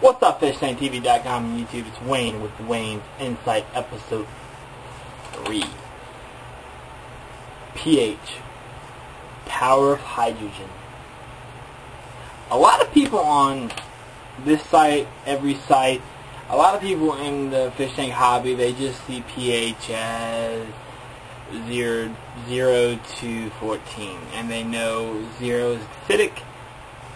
What's up, FishTankTV.com and YouTube? It's Wayne with Wayne's Insight, Episode 3. pH. Power of hydrogen. A lot of people on this site, every site, a lot of people in the fish tank hobby, they just see pH as 0 to 14. And they know 0 is acidic,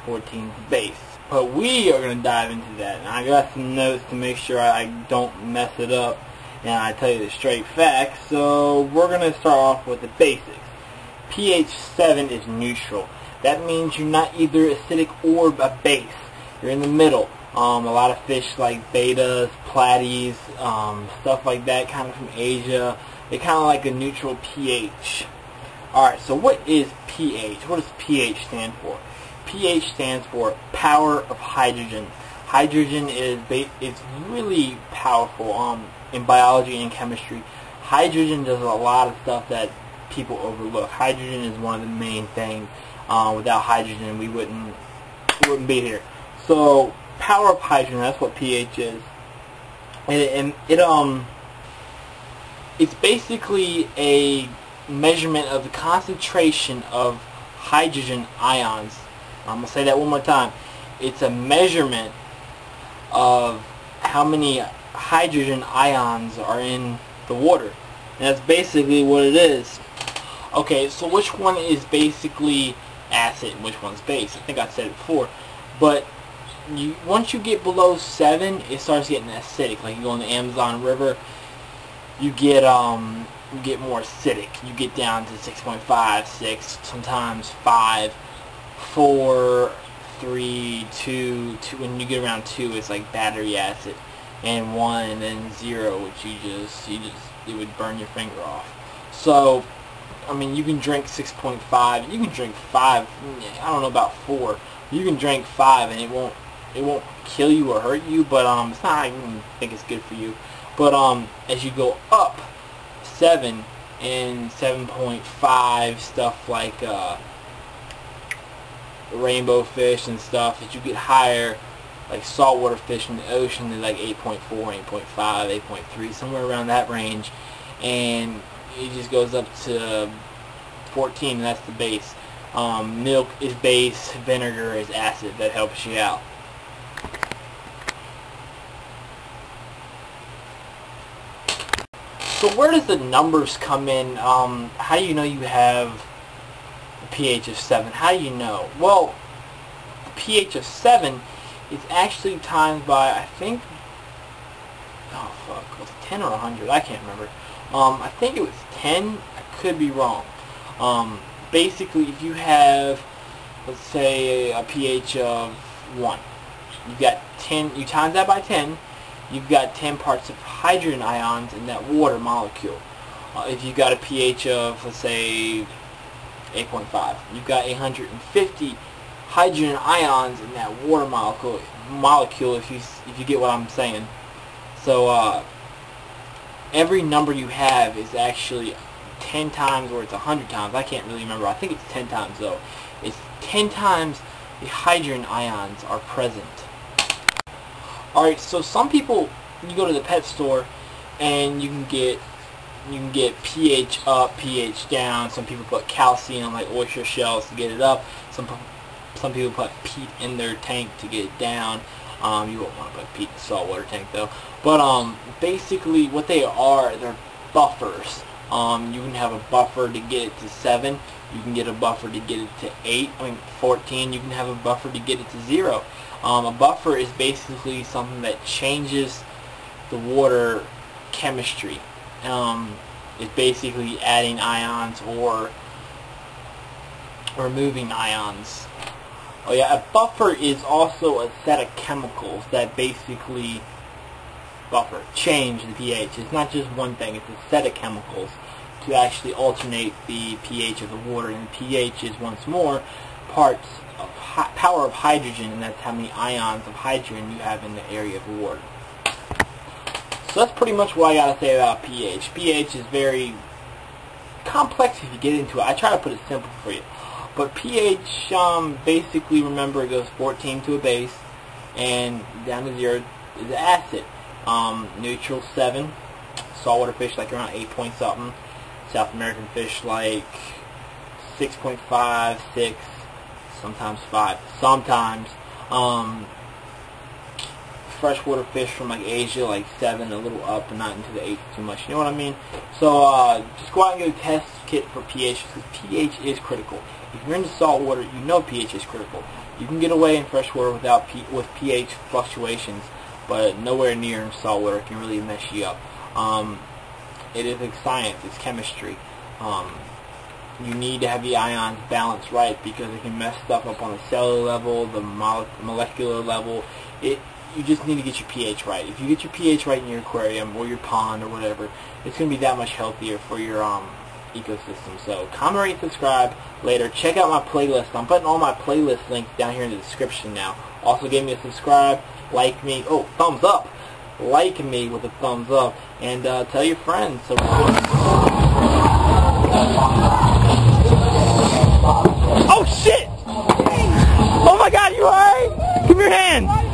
14 is base. But we are going to dive into that. And I got some notes to make sure I don't mess it up and I tell you the straight facts. So we're going to start off with the basics. pH 7 is neutral. That means you're not either acidic or a base. You're in the middle. A lot of fish like betas, platies, stuff like that, kind of from Asia, they're kind of like a neutral pH. Alright, so what is pH? What does pH stand for? pH stands for power of hydrogen. Hydrogen is it's really powerful in biology and chemistry. Hydrogen does a lot of stuff that people overlook. Hydrogen is one of the main things. Without hydrogen, we wouldn't be here. So power of hydrogen, that's what pH is. And it's basically a measurement of the concentration of hydrogen ions. I'm going to say that one more time. It's a measurement of how many hydrogen ions are in the water. And that's basically what it is. Okay, so which one is basically acid and which one's base? I think I said it before. But once you get below 7, it starts getting acidic. Like you go in the Amazon River, you get more acidic. You get down to 6.5, 6, sometimes 5. 4, 3, 2, when you get around 2, it's like battery acid, and 1, and then 0, which it would burn your finger off. So, I mean, you can drink 6.5, you can drink 5, I don't know about 4, you can drink 5 and it won't kill you or hurt you, but it's not, I even think it's good for you. But as you go up 7 and 7.5, stuff like rainbow fish and stuff, as you get higher, like saltwater fish in the ocean, they're like 8.4, 8.5, 8.3, somewhere around that range, and it just goes up to 14, and that's the base. Milk is base, vinegar is acid. That helps you out. So where does the numbers come in? How do you know you have pH of 7? How do you know? Well, the pH of 7 is actually times by, I think, oh fuck, was it 10 or 100? I can't remember. I think it was 10. I could be wrong. Basically, if you have, let's say, a pH of 1, you've got 10. You times that by 10. You've got 10 parts of hydrogen ions in that water molecule. If you've got a pH of, let's say, 8.5. You've got 850 hydrogen ions in that water molecule if you get what I'm saying. So every number you have is actually 10 times, or it's 100 times. I can't really remember. I think it's 10 times though. It's 10 times the hydrogen ions are present. Alright, so some people, you go to the pet store and you can get pH up, pH down. Some people put calcium, like oyster shells, to get it up. Some people put peat in their tank to get it down. You won't want to put peat in the saltwater tank though. But basically what they are, they're buffers. You can have a buffer to get it to 7. You can get a buffer to get it to 8. 14. You can have a buffer to get it to 0. A buffer is basically something that changes the water chemistry. It's basically adding ions or removing ions. Oh yeah, a buffer is also a set of chemicals that basically change the pH. It's not just one thing, it's a set of chemicals to actually alternate the pH of the water, and the pH is, once more, parts of power of hydrogen, and that's how many ions of hydrogen you have in the area of the water. So that's pretty much what I got to say about pH. pH is very complex if you get into it. I try to put it simple for you. But pH, basically, remember, it goes 14 to a base, and down to 0 is acid. Neutral 7, saltwater fish like around 8 point something, South American fish like 6.5, 6, sometimes 5, sometimes. Freshwater fish from like Asia like 7, a little up, but not into the 8 too much. You know what I mean? So just go out and get a test kit for pH, because pH is critical. If you're into saltwater, you know pH is critical. You can get away in freshwater with pH fluctuations, but nowhere near in saltwater can really mess you up. It is a science. It's chemistry. You need to have the ions balanced right, because it can mess stuff up on the cellular level, the molecular level. You just need to get your pH right. If you get your pH right in your aquarium or your pond or whatever, it's going to be that much healthier for your ecosystem. So comment, rate, subscribe later. Check out my playlist. I'm putting all my playlist links down here in the description now. Also give me a subscribe, like me, thumbs up. Like me with a thumbs up, and tell your friends. So oh shit! Oh my god, you alright? Give me your hand!